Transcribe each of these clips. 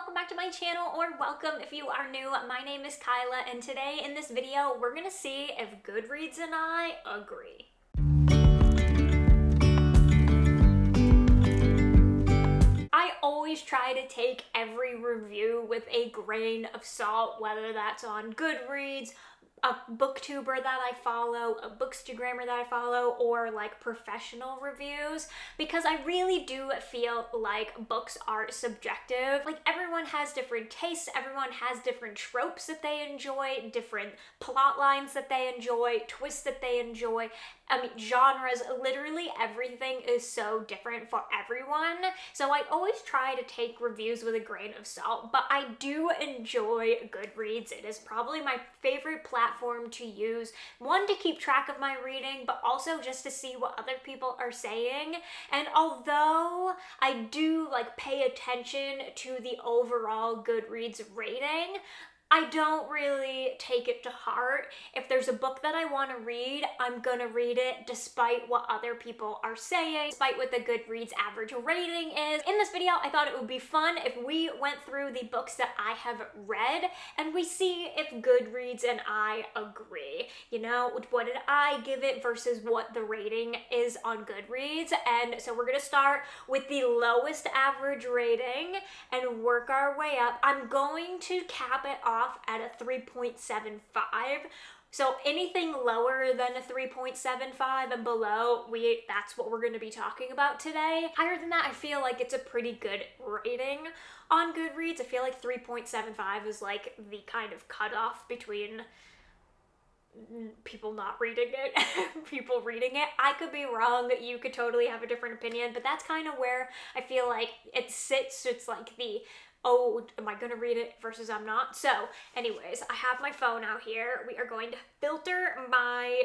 welcome back to my channel, or welcome if you are new. My name is Kyla, and today in this video we're gonna see if Goodreads and I agree. I always try to take every review with a grain of salt, whether that's on Goodreads, a booktuber that I follow, a bookstagrammer that I follow, or like professional reviews, because I really do feel like books are subjective. Like, everyone has different tastes, everyone has different tropes that they enjoy, different plot lines that they enjoy, twists that they enjoy. I mean, genres, literally everything is so different for everyone. So I always try to take reviews with a grain of salt, but I do enjoy Goodreads. It is probably my favorite platform to use. One, to keep track of my reading, but also just to see what other people are saying. And although I do pay attention to the overall Goodreads rating, I don't really take it to heart. If there's a book that I want to read, I'm gonna read it despite what other people are saying, despite what the Goodreads average rating is. In this video, I thought it would be fun if we went through the books that I have read and we see if Goodreads and I agree. You know, what did I give it versus what the rating is on Goodreads? And so we're gonna start with the lowest average rating and work our way up. I'm going to cap it off at a 3.75. So anything lower than a 3.75 and below, that's what we're going to be talking about today. Higher than that, I feel like it's a pretty good rating on Goodreads. I feel like 3.75 is like the kind of cutoff between people not reading it people reading it. I could be wrong, you could totally have a different opinion, but that's kind of where I feel like it sits. It's like the, oh, am I gonna read it versus I'm not. So anyways, I have my phone out here. We are going to filter my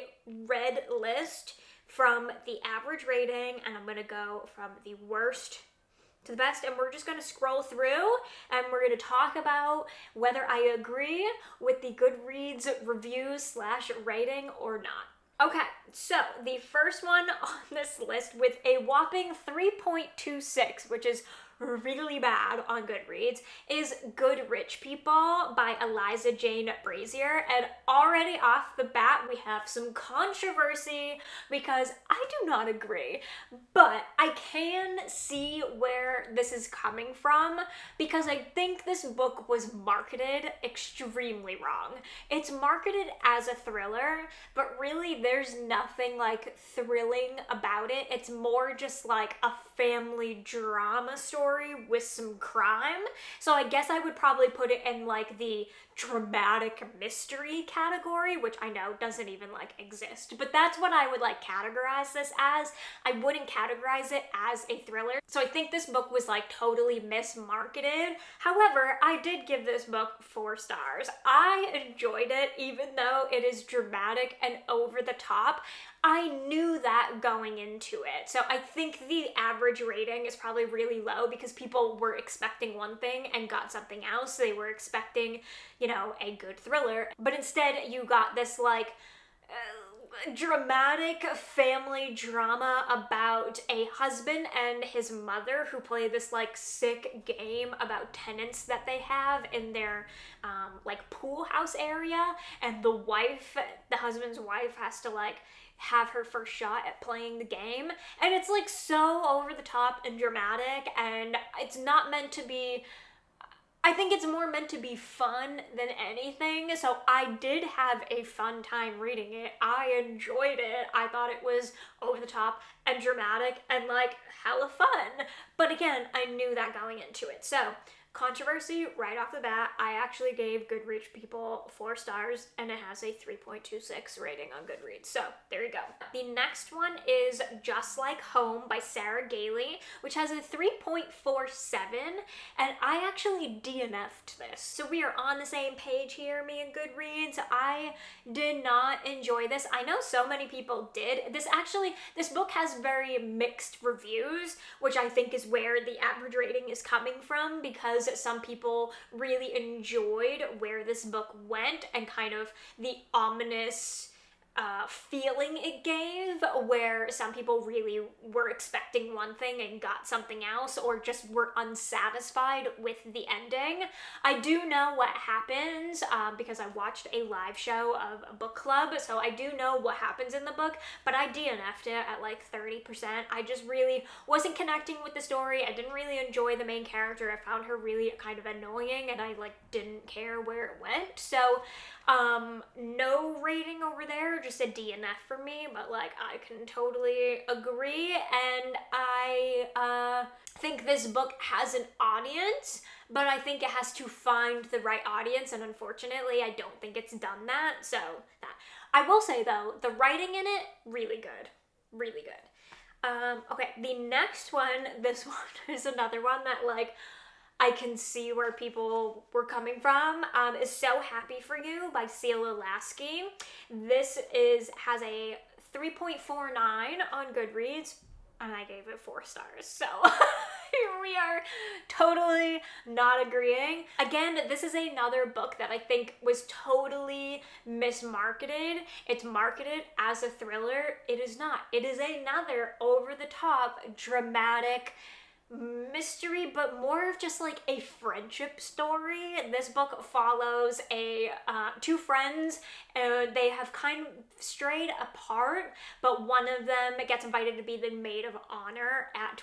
read list from the average rating, and I'm gonna go from the worst to the best, and we're just going to scroll through and we're going to talk about whether I agree with the Goodreads reviews / rating or not. Okay, so the first one on this list with a whopping 3.26, which is really bad on Goodreads, is Good Rich People by Eliza Jane Brazier. And already off the bat, we have some controversy because I do not agree. But I can see where this is coming from, because I think this book was marketed extremely wrong. It's marketed as a thriller, but really there's nothing like thrilling about it. It's more just like a family drama story with some crime. So I guess I would probably put it in like the dramatic mystery category, which I know doesn't even exist, but that's what I would categorize this as. I wouldn't categorize it as a thriller. So I think this book was totally mismarketed. However, I did give this book 4 stars. I enjoyed it, even though it is dramatic and over the top. I knew that going into it. So I think the average rating is probably really low because people were expecting one thing and got something else. They were expecting, you know, a good thriller, but instead you got this dramatic family drama about a husband and his mother who play this sick game about tenants that they have in their pool house area, and the husband's wife has to have her first shot at playing the game, and it's so over the top and dramatic, and it's not meant to be. I think it's more meant to be fun than anything, so I did have a fun time reading it. I enjoyed it. I thought it was over the top and dramatic and hella fun. But again, I knew that going into it. So, controversy right off the bat. I actually gave Good Rich People 4 stars, and it has a 3.26 rating on Goodreads. So there you go. The next one is Just Like Home by Sarah Gailey, which has a 3.47, and I actually DNF'd this. So we are on the same page here, me and Goodreads. I did not enjoy this. I know so many people did. This book has very mixed reviews, which I think is where the average rating is coming from, because some people really enjoyed where this book went and kind of the ominous feeling it gave, where some people really were expecting one thing and got something else, or just were unsatisfied with the ending. I do know what happens because I watched a live show of a book club, so I do know what happens in the book, but I DNF'd it at like 30%. I just really wasn't connecting with the story. I didn't really enjoy the main character. I found her really kind of annoying, and I like didn't care where it went. So no rating over there, just a DNF for me, but like I can totally agree, and I think this book has an audience, but I think it has to find the right audience, and unfortunately I don't think it's done that. So that I will say though, the writing in it, really good. Really good. Okay, the next one, this one is another one that like I can see where people were coming from, is So Happy For You by Celia Lasky. This has a 3.49 on Goodreads, and I gave it 4 stars, so here we are totally not agreeing. Again, this is another book that I think was totally mismarketed. It's marketed as a thriller. It is not. It is another over-the-top, dramatic mystery, but more of just like a friendship story. This book follows two friends, and they have kind of strayed apart, but one of them gets invited to be the maid of honor at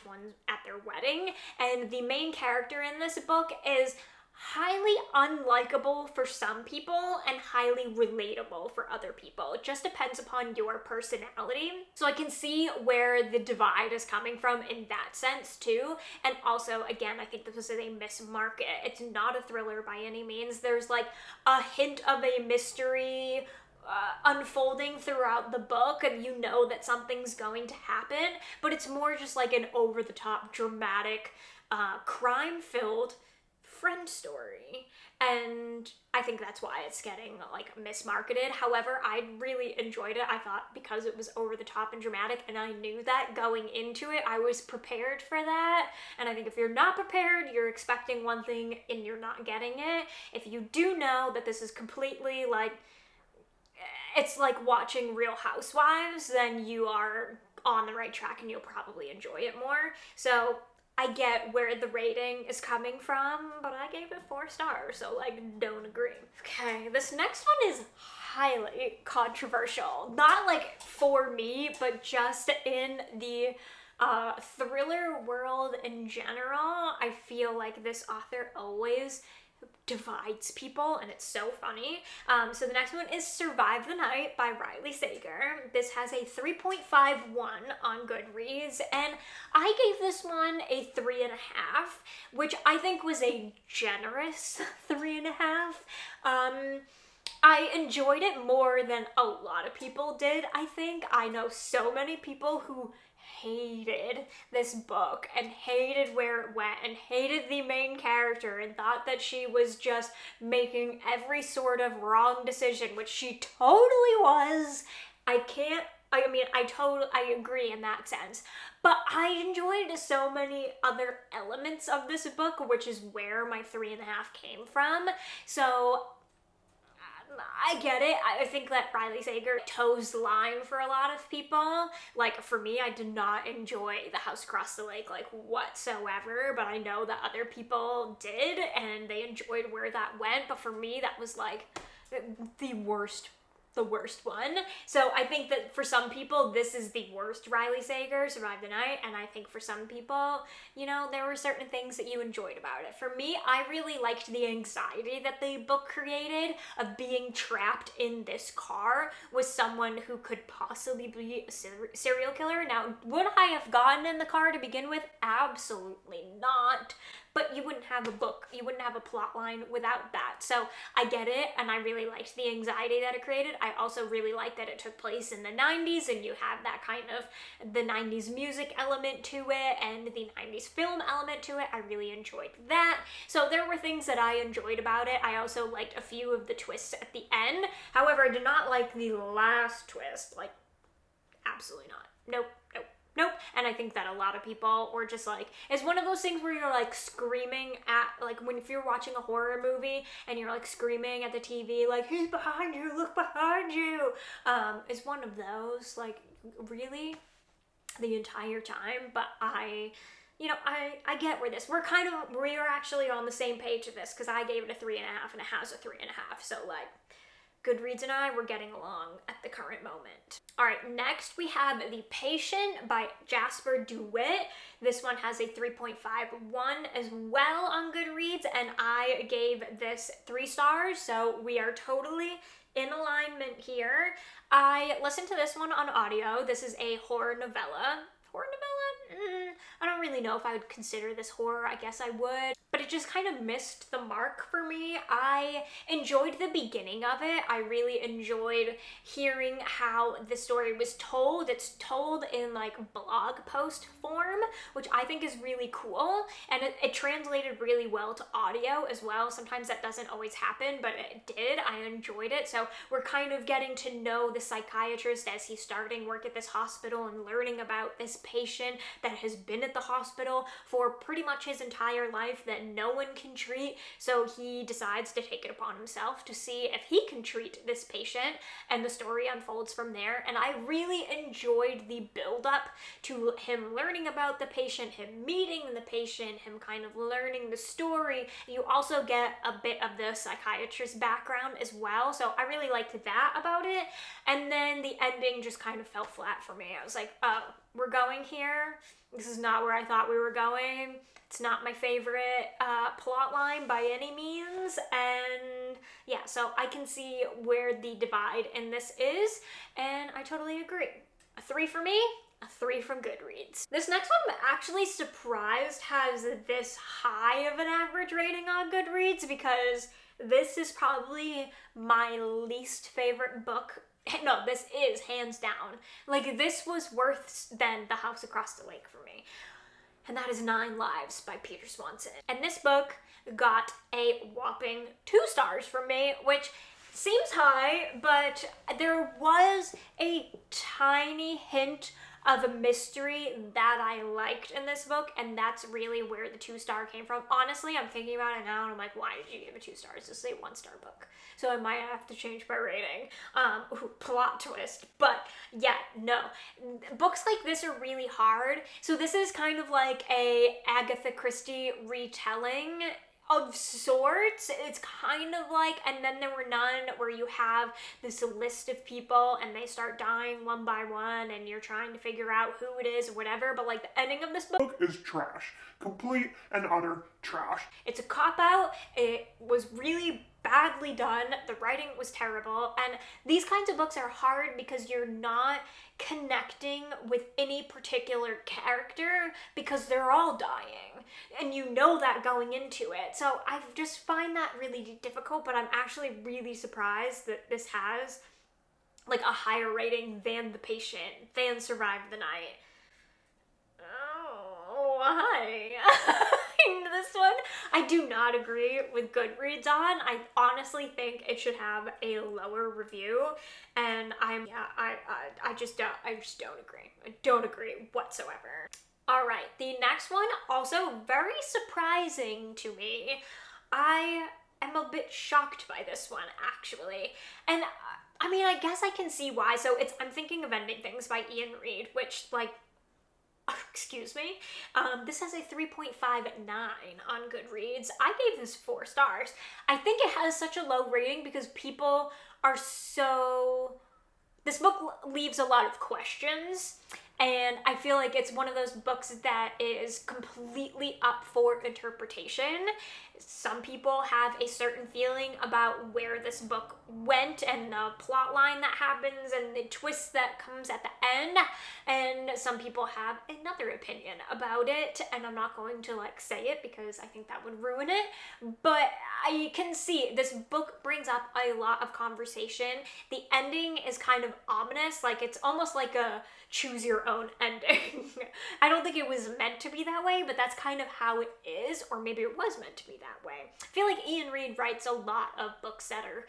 their wedding, and the main character in this book is highly unlikable for some people and highly relatable for other people. It just depends upon your personality. So I can see where the divide is coming from in that sense too. And also, again, I think this is a mismarket. It's not a thriller by any means. There's like a hint of a mystery unfolding throughout the book, and you know that something's going to happen, but it's more just like an over-the-top, dramatic, crime-filled friend story, and I think that's why it's getting like mismarketed. However, I really enjoyed it. I thought because it was over the top and dramatic, and I knew that going into it, I was prepared for that. And I think if you're not prepared, you're expecting one thing and you're not getting it. If you do know that this is completely like, it's like watching Real Housewives, then you are on the right track and you'll probably enjoy it more. So I get where the rating is coming from, but I gave it 4 stars, so like, don't agree. Okay, this next one is highly controversial. Not like for me, but just in the thriller world in general. I feel like this author always divides people, and it's so funny. So the next one is Survive the Night by Riley Sager. This has a 3.51 on Goodreads, and I gave this one a 3.5, which I think was a generous 3.5. I enjoyed it more than a lot of people did, I think. I know so many people who hated this book and hated where it went and hated the main character and thought that she was just making every sort of wrong decision, which she totally was. I agree in that sense, but I enjoyed so many other elements of this book, which is where my 3.5 came from. So I get it. I think that Riley Sager toes the line for a lot of people. Like, for me, I did not enjoy The House Across the Lake, like, whatsoever, but I know that other people did, and they enjoyed where that went, but for me, that was, like, the worst one. So I think that for some people, this is the worst Riley Sager, Survive the Night, and I think for some people, you know, there were certain things that you enjoyed about it. For me, I really liked the anxiety that the book created of being trapped in this car with someone who could possibly be a serial killer. Now, would I have gotten in the car to begin with? Absolutely not. But you wouldn't have a book, you wouldn't have a plot line without that. So I get it, and I really liked the anxiety that it created. I also really liked that it took place in the 90s, and you have that kind of the 90s music element to it, and the 90s film element to it. I really enjoyed that. So there were things that I enjoyed about it. I also liked a few of the twists at the end. However, I did not like the last twist. Like, absolutely not. Nope. nope. And I think that a lot of people were just like, it's one of those things where you're like screaming at, like when if you're watching a horror movie and you're like screaming at the TV, like, he's behind you, look behind you. It's one of those, like, really the entire time. But I get where we're actually on the same page of this, because I gave it a 3.5 and it has a 3.5. So like, Goodreads and I were getting along at the current moment. All right, next we have The Patient by Jasper Dewitt. This one has a 3.51 as well on Goodreads, and I gave this 3 stars, so we are totally in alignment here. I listened to this one on audio. This is a horror novella. Horror novella? I don't really know if I would consider this horror. I guess I would. But it just kind of missed the mark for me. I enjoyed the beginning of it. I really enjoyed hearing how the story was told. It's told in like blog post form, which I think is really cool. And it translated really well to audio as well. Sometimes that doesn't always happen, but it did. I enjoyed it. So we're kind of getting to know the psychiatrist as he's starting work at this hospital and learning about this patient that has been at the hospital for pretty much his entire life that no one can treat. So he decides to take it upon himself to see if he can treat this patient, and the story unfolds from there. And I really enjoyed the build up to him learning about the patient, him meeting the patient, him kind of learning the story. You also get a bit of the psychiatrist background as well. So I really liked that about it. And then the ending just kind of fell flat for me. I was like, oh, we're going here. This is not where I thought we were going. It's not my favorite plot line by any means. And yeah, so I can see where the divide in this is, and I totally agree. A 3 for me, a 3 from Goodreads. This next one, I'm actually surprised has this high of an average rating on Goodreads, because this is probably my least favorite book. No, this is hands down. Like, this was worse than The House Across the Lake for me. And that is 9 Lives by Peter Swanson. And this book got a whopping 2 stars from me, which seems high, but there was a tiny hint of a mystery that I liked in this book, and that's really where the 2 star came from. Honestly, I'm thinking about it now, and I'm like, why did you give it 2 stars? This is a 1 star book. So I might have to change my rating. Plot twist. But yeah, no. Books like this are really hard. So this is kind of like a Agatha Christie retelling of sorts. It's kind of like And Then There Were None, where you have this list of people and they start dying one by one and you're trying to figure out who it is or whatever. But like, the ending of this book is trash. Complete and utter trash. It's a cop-out. It was really badly done. The writing was terrible. And these kinds of books are hard because you're not connecting with any particular character because they're all dying. And you know that going into it. So I just find that really difficult, but I'm actually really surprised that this has like a higher rating than The Patient, than Survive the Night. Oh, why? This one I do not agree with Goodreads on. I honestly think it should have a lower review, and I just don't agree. I don't agree whatsoever. All right, the next one, also very surprising to me. I am a bit shocked by this one, actually. And I mean, I guess I can see why. So I'm Thinking of Ending Things by Ian Reid, which, like, excuse me, this has a 3.59 on Goodreads. I gave this 4 stars. I think it has such a low rating because people are so... This book leaves a lot of questions, and I feel like it's one of those books that is completely up for interpretation. Some people have a certain feeling about where this book went and the plot line that happens and the twist that comes at the end, and some people have another opinion about it, and I'm not going to like say it because I think that would ruin it, but I can see this book brings up a lot of conversation. The ending is kind of ominous, like it's almost like a choose your own ending. I don't think it was meant to be that way, but that's kind of how it is, or maybe it was meant to be that way. I feel like Ian Reid writes a lot of books that are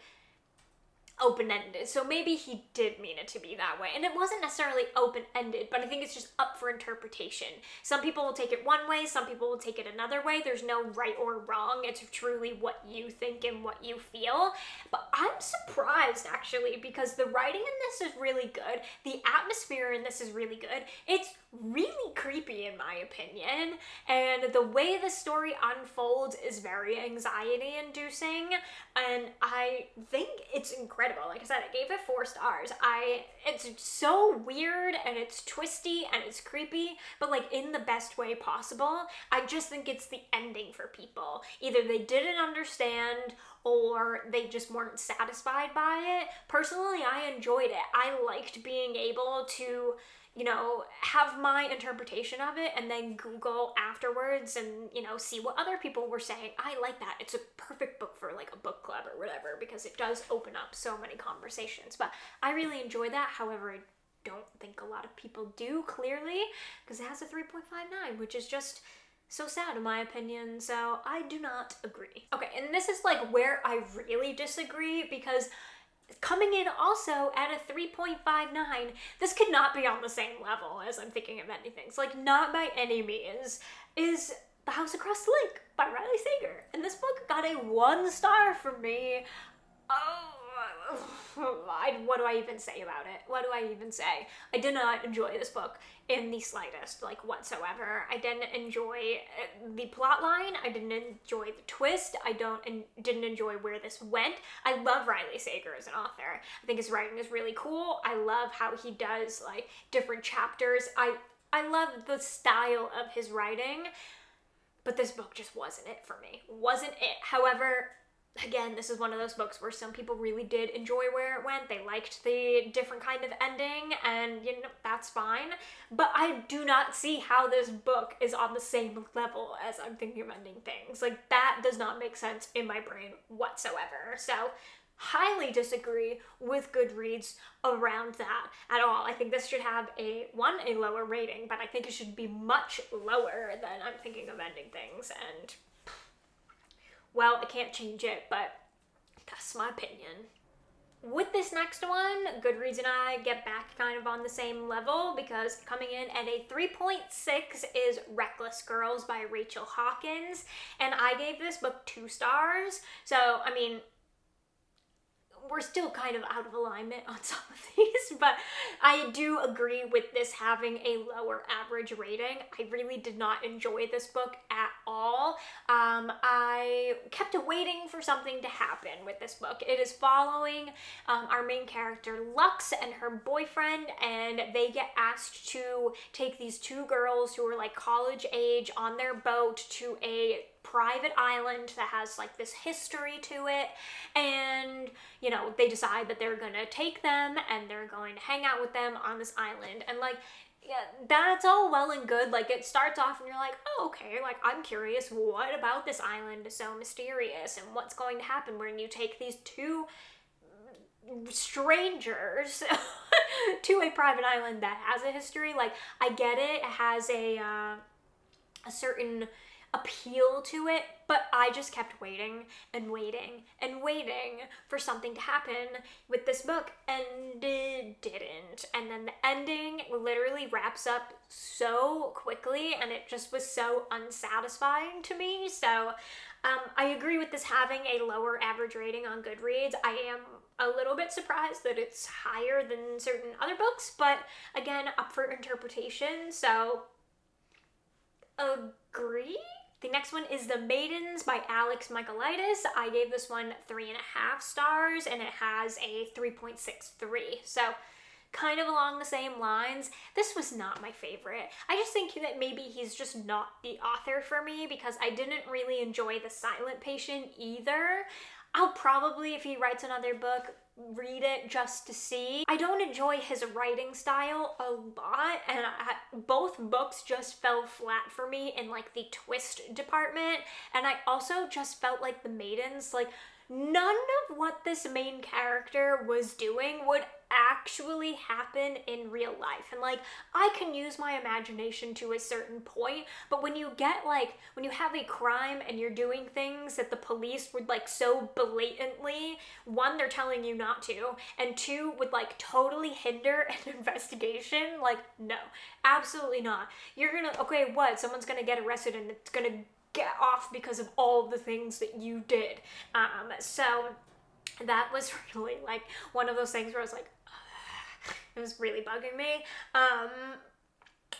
open-ended, so maybe he did mean it to be that way. And it wasn't necessarily open-ended, but I think it's just up for interpretation. Some people will take it one way, some people will take it another way. There's no right or wrong. It's truly what you think and what you feel. But I'm surprised, actually, because the writing in this is really good. The atmosphere in this is really good. It's really creepy, in my opinion, and the way the story unfolds is very anxiety-inducing, and I think it's incredible. Like I said, I gave it 4 stars. It's so weird, and it's twisty, and it's creepy, but like in the best way possible. I just think it's the ending for people. Either they didn't understand, or they just weren't satisfied by it. Personally, I enjoyed it. I liked being able to, have my interpretation of it and then Google afterwards and, see what other people were saying. I like that. It's a perfect book for like a book club or whatever, because it does open up so many conversations. But I really enjoy that. However, I don't think a lot of people do, clearly, because it has a 3.59, which is just so sad in my opinion. So I do not agree. Okay, and this is like where I really disagree, because coming in also at a 3.59, this could not be on the same level as I'm Thinking of Ending Things. Like, not by any means, is The House Across the Lake by Riley Sager. And this book got a 1 star from me. What do I even say about it? What do I even say? I did not enjoy this book in the slightest, like, whatsoever. I didn't enjoy the plot line. I didn't enjoy the twist. I didn't enjoy where this went. I love Riley Sager as an author. I think his writing is really cool. I love how he does, like, different chapters. I love the style of his writing, but this book just wasn't it for me. Wasn't it. However, again, this is one of those books where some people really did enjoy where it went. They liked the different kind of ending, and, that's fine. But I do not see how this book is on the same level as I'm Thinking of Ending Things. Like, that does not make sense in my brain whatsoever. So, highly disagree with Goodreads around that at all. I think this should have a lower rating, but I think it should be much lower than I'm Thinking of Ending Things, and well, I can't change it, but that's my opinion. With this next one, Goodreads and I get back kind of on the same level, because coming in at a 3.6 is Reckless Girls by Rachel Hawkins, and I gave this book 2 stars, so, I mean, we're still kind of out of alignment on some of these, but I do agree with this having a lower average rating. I really did not enjoy this book at all. I kept waiting for something to happen with this book. It is following our main character Lux and her boyfriend, and they get asked to take these 2 girls who are like college age on their boat to a private island that has like this history to it, and they decide that they're gonna take them and they're going to hang out with them on this island, and like, yeah, that's all well and good. Like, it starts off and you're like, oh, okay, like, I'm curious, what about this island is so mysterious, and what's going to happen when you take these 2 strangers to a private island that has a history. Like, I get it has a certain appeal to it, but I just kept waiting and waiting and waiting for something to happen with this book, and it didn't. And then the ending literally wraps up so quickly, and it just was so unsatisfying to me. So I agree with this having a lower average rating on Goodreads. I am a little bit surprised that it's higher than certain other books, but again, up for interpretation, so agree. The next one is The Maidens by Alex Michaelides. I gave this one 3.5 stars, and it has a 3.63. So, kind of along the same lines. This was not my favorite. I just think that maybe he's just not the author for me, because I didn't really enjoy The Silent Patient either. I'll probably, if he writes another book, read it just to see. I don't enjoy his writing style a lot, and both books just fell flat for me in like the twist department, and I also just felt like The Maidens, like, none of what this main character was doing would actually happen in real life. And like, I can use my imagination to a certain point, but when you get like, when you have a crime and you're doing things that the police would like so blatantly, one, they're telling you not to, and two, would like totally hinder an investigation, like, no, absolutely not. You're gonna, okay, what? Someone's gonna get arrested and it's gonna get off because of all the things that you did. So that was really like one of those things where I was like, it was really bugging me.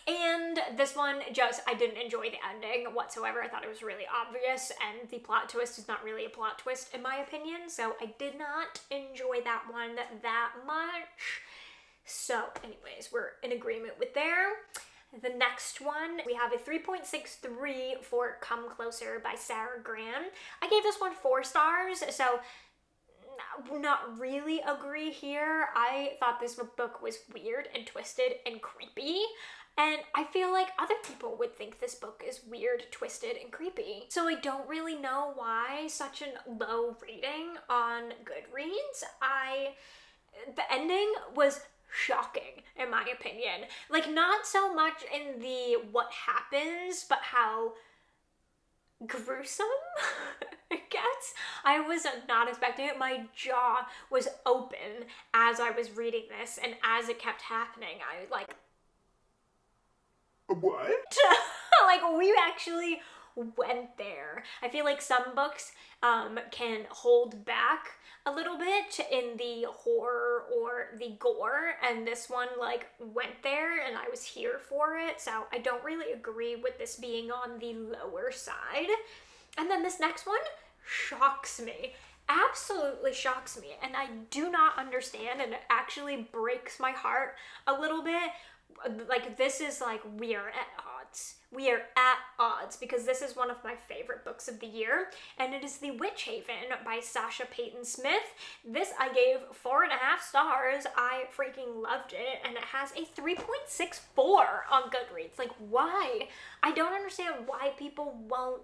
And this one, just, I didn't enjoy the ending whatsoever. I thought it was really obvious, and the plot twist is not really a plot twist in my opinion, so I did not enjoy that one that much. So anyways, we're in agreement with there. The next one, we have a 3.63 for Come Closer by Sarah Gran. I gave this one 4 stars, so not really agree here. I thought this book was weird and twisted and creepy, and I feel like other people would think this book is weird, twisted, and creepy. So I don't really know why such a low rating on Goodreads. The ending was shocking, in my opinion. Like, not so much in the what happens, but how gruesome, I guess. I was not expecting it. My jaw was open as I was reading this, and as it kept happening, I was like, what? like, we actually went there. I feel like some books can hold back a little bit in the horror or the gore, and this one like went there and I was here for it, so I don't really agree with this being on the lower side. And then this next one shocks me, absolutely shocks me, and I do not understand, and it actually breaks my heart a little bit. Like, this is like, we are at odds. We are at odds, because this is one of my favorite books of the year, and it is The Witch Haven by Sasha Payton Smith. This I gave 4.5 stars. I freaking loved it, and it has a 3.64 on Goodreads. Like, why? I don't understand why people won't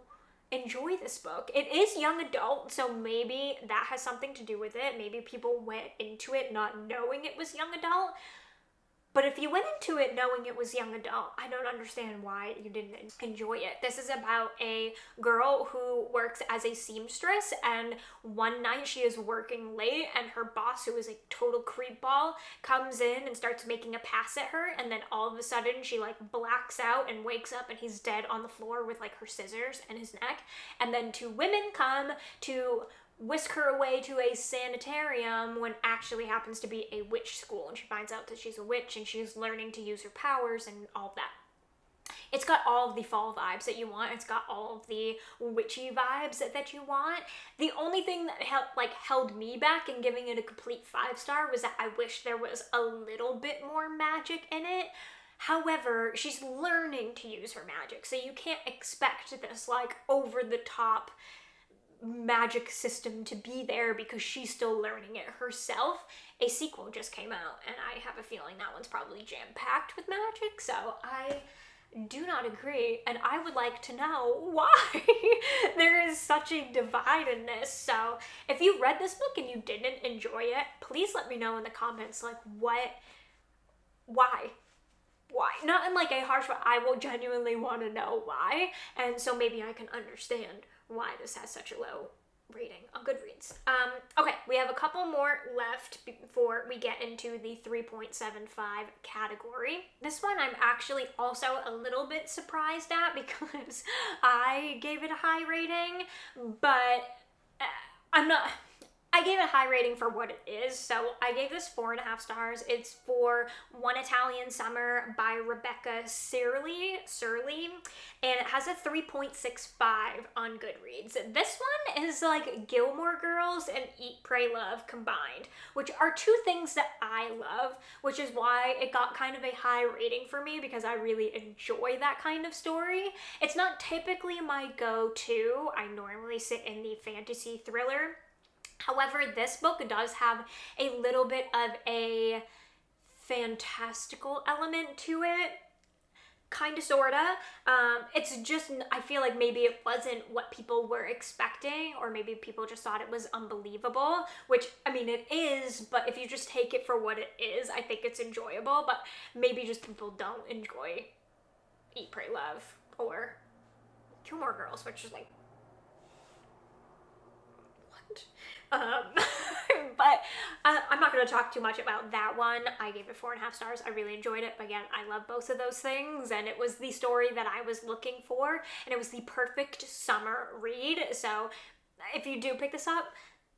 enjoy this book. It is young adult, so maybe that has something to do with it. Maybe people went into it not knowing it was young adult. But if you went into it knowing it was young adult, I don't understand why you didn't enjoy it. This is about a girl who works as a seamstress, and one night she is working late, and her boss, who is a total creepball, comes in and starts making a pass at her, and then all of a sudden she like blacks out and wakes up and he's dead on the floor with like her scissors in his neck. And then 2 women come to whisk her away to a sanitarium when actually happens to be a witch school, and she finds out that she's a witch and she's learning to use her powers and all of that. It's got all of the fall vibes that you want. It's got all of the witchy vibes that you want. The only thing that held me back in giving it a complete 5-star was that I wish there was a little bit more magic in it. However, she's learning to use her magic, so you can't expect this like over the top magic system to be there, because she's still learning it herself. A sequel just came out, and I have a feeling that one's probably jam-packed with magic, so I do not agree, and I would like to know why there is such a divide in this. So if you read this book and you didn't enjoy it, please let me know in the comments, like, why? Not in like a harsh way. I will genuinely want to know why, and so maybe I can understand why this has such a low rating on Goodreads. Okay, we have a couple more left before we get into the 3.75 category. This one I'm actually also a little bit surprised at, because I gave it a high rating, but I gave it a high rating for what it is, so I gave this 4.5 stars. It's for One Italian Summer by Rebecca Surley, and it has a 3.65 on Goodreads. This one is like Gilmore Girls and Eat, Pray, Love combined, which are 2 things that I love, which is why it got kind of a high rating for me, because I really enjoy that kind of story. It's not typically my go-to. I normally sit in the fantasy thriller. However, this book does have a little bit of a fantastical element to it. Kinda, sorta. It's just, I feel like maybe it wasn't what people were expecting, or maybe people just thought it was unbelievable, which, I mean, it is, but if you just take it for what it is, I think it's enjoyable, but maybe just people don't enjoy Eat, Pray, Love, or Gilmore Girls, which is like, what? But I'm not going to talk too much about that one. I gave it 4.5 stars. I really enjoyed it. Again, I love both of those things, and it was the story that I was looking for, and it was the perfect summer read. So if you do pick this up,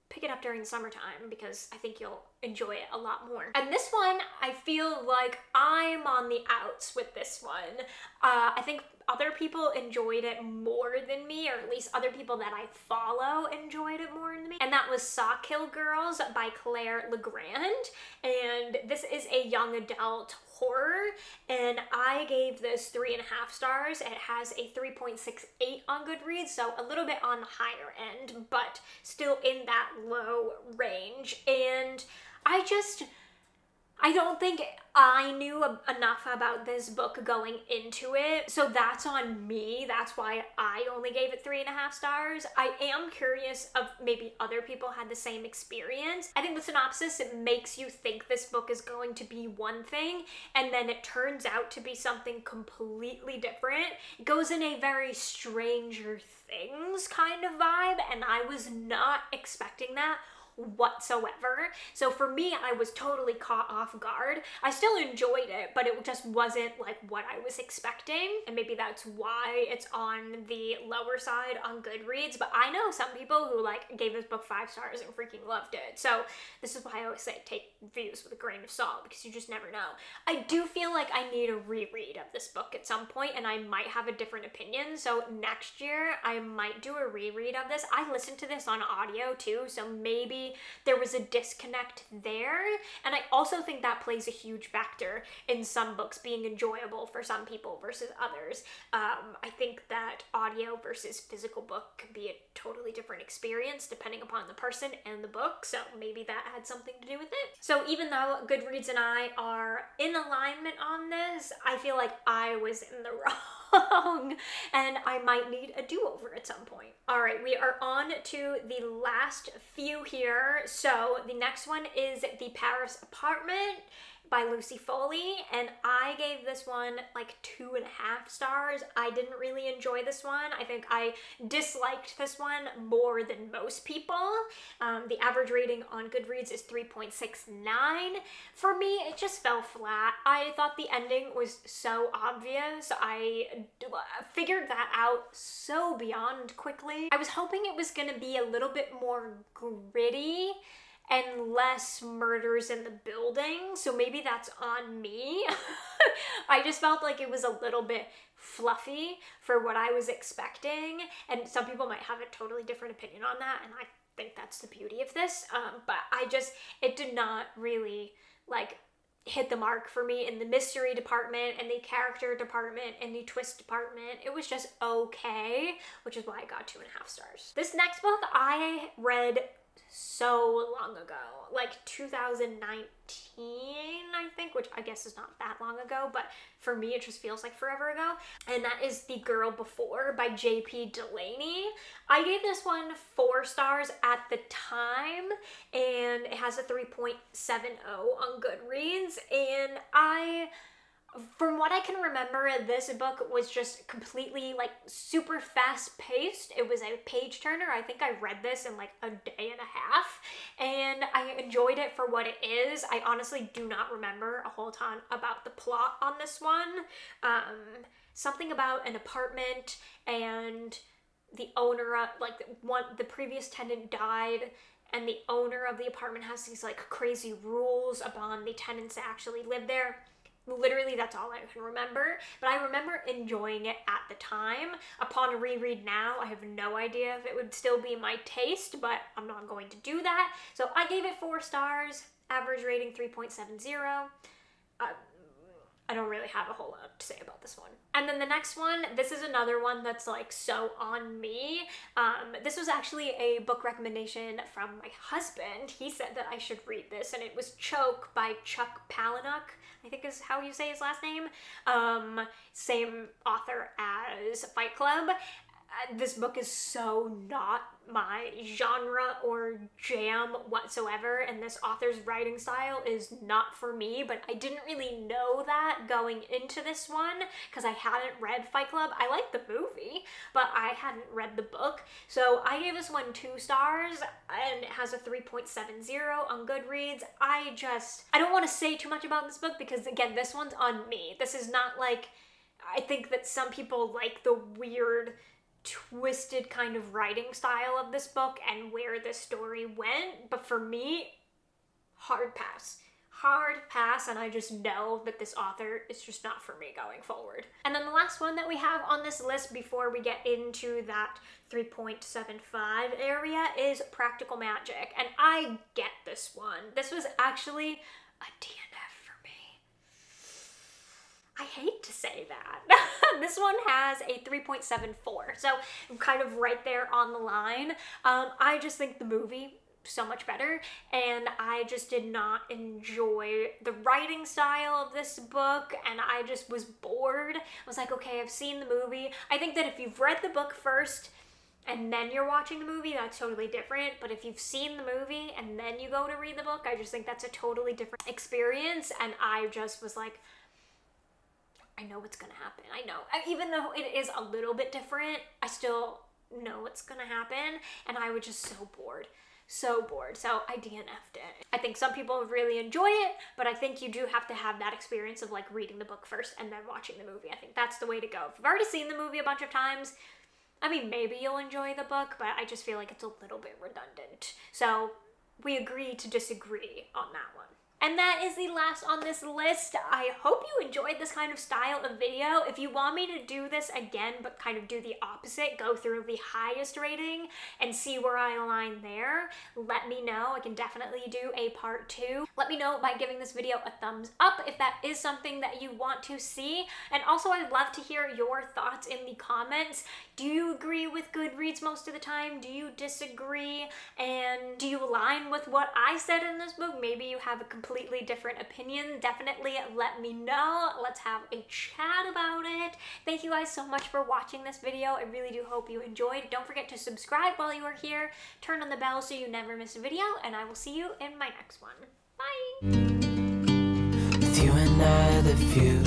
pick it up during the summertime, because I think you'll enjoy it a lot more. And this one, I feel like I'm on the outs with this one. I think other people enjoyed it more than me, or at least other people that I follow enjoyed it more than me. And that was Sawkill Girls by Claire Legrand. And this is a young adult horror, and I gave this 3.5 stars. It has a 3.68 on Goodreads, so a little bit on the higher end, but still in that low range. And I don't think I knew enough about this book going into it, so that's on me. That's why I only gave it 3.5 stars. I am curious of maybe other people had the same experience. I think the synopsis, it makes you think this book is going to be one thing, and then it turns out to be something completely different. It goes in a very Stranger Things kind of vibe, and I was not expecting that whatsoever. So for me, I was totally caught off guard. I still enjoyed it, but it just wasn't like what I was expecting, and maybe that's why it's on the lower side on Goodreads. But I know some people who like gave this book 5 stars and freaking loved it. So this is why I always say take reviews with a grain of salt, because you just never know. I do feel like I need a reread of this book at some point, and I might have a different opinion. So next year I might do a reread of this. I listened to this on audio too, so maybe there was a disconnect there, and I also think that plays a huge factor in some books being enjoyable for some people versus others. I think that audio versus physical book could be a totally different experience depending upon the person and the book, so maybe that had something to do with it. So even though Goodreads and I are in alignment on this, I feel like I was in the wrong, and I might need a do-over at some point. All right, we are on to the last few here. So the next one is The Paris Apartment by Lucy Foley, and I gave this one like 2.5 stars. I didn't really enjoy this one. I think I disliked this one more than most people. The average rating on Goodreads is 3.69. For me, it just fell flat. I thought the ending was so obvious. I figured that out so beyond quickly. I was hoping it was gonna be a little bit more gritty and less murders in the building, so maybe that's on me. I just felt like it was a little bit fluffy for what I was expecting, and some people might have a totally different opinion on that, and I think that's the beauty of this, but it did not really, like, hit the mark for me in the mystery department and the character department and the twist department. It was just okay, which is why I got 2.5 stars. This next book I read so long ago, like 2019, I think, which I guess is not that long ago, but for me it just feels like forever ago, and that is The Girl Before by J.P. Delaney. I gave this one 4 stars at the time, and it has a 3.70 on Goodreads, and from what I can remember, this book was just completely, like, super fast-paced. It was a page-turner. I think I read this in, like, a day and a half, and I enjoyed it for what it is. I honestly do not remember a whole ton about the plot on this one. Something about an apartment, and the owner of, like, the previous tenant died, and the owner of the apartment has these, like, crazy rules upon the tenants to actually live there. Literally, that's all I can remember, but I remember enjoying it at the time. Upon a reread now, I have no idea if it would still be my taste, but I'm not going to do that. So I gave it 4 stars, average rating 3.70. I don't really have a whole lot to say about this one. And then the next one, this is another one that's like so on me. This was actually a book recommendation from my husband. He said that I should read this, and it was Choke by Chuck Palahniuk, I think is how you say his last name. Same author as Fight Club. This book is so not my genre or jam whatsoever, and this author's writing style is not for me, but I didn't really know that going into this one because I hadn't read Fight Club. I liked the movie, but I hadn't read the book, so I gave this one 2 stars, and it has a 3.70 on Goodreads. I don't want to say too much about this book because, again, this one's on me. This is not like, I think that some people like the weird, twisted kind of writing style of this book and where the story went, but for me, hard pass, and I just know that this author is just not for me going forward. And then the last one that we have on this list before we get into that 3.75 area is Practical Magic, and I get this one. This was actually a DNF for me. I hate to say that. This one has a 3.74, so I'm kind of right there on the line. I just think the movie so much better, and I just did not enjoy the writing style of this book, and I just was bored. I was like, okay, I've seen the movie. I think that if you've read the book first and then you're watching the movie, that's totally different. But if you've seen the movie and then you go to read the book, I just think that's a totally different experience, and I just was like, I know what's gonna happen. I know. Even though it is a little bit different, I still know what's gonna happen, and I was just so bored. So bored. So I DNF'd it. I think some people really enjoy it, but I think you do have to have that experience of like reading the book first and then watching the movie. I think that's the way to go. If you've already seen the movie a bunch of times, I mean, maybe you'll enjoy the book, but I just feel like it's a little bit redundant. So we agree to disagree on that one. And that is the last on this list. I hope you enjoyed this kind of style of video. If you want me to do this again, but kind of do the opposite, go through the highest rating and see where I align there, let me know. I can definitely do a part 2. Let me know by giving this video a thumbs up if that is something that you want to see. And also, I'd love to hear your thoughts in the comments. Do you agree with Goodreads most of the time? Do you disagree? And do you align with what I said in this book? Maybe you have a completely different opinion. Definitely let me know. Let's have a chat about it. Thank you guys so much for watching this video. I really do hope you enjoyed. Don't forget to subscribe while you are here. Turn on the bell so you never miss a video, and I will see you in my next one. Bye! With you and I, the view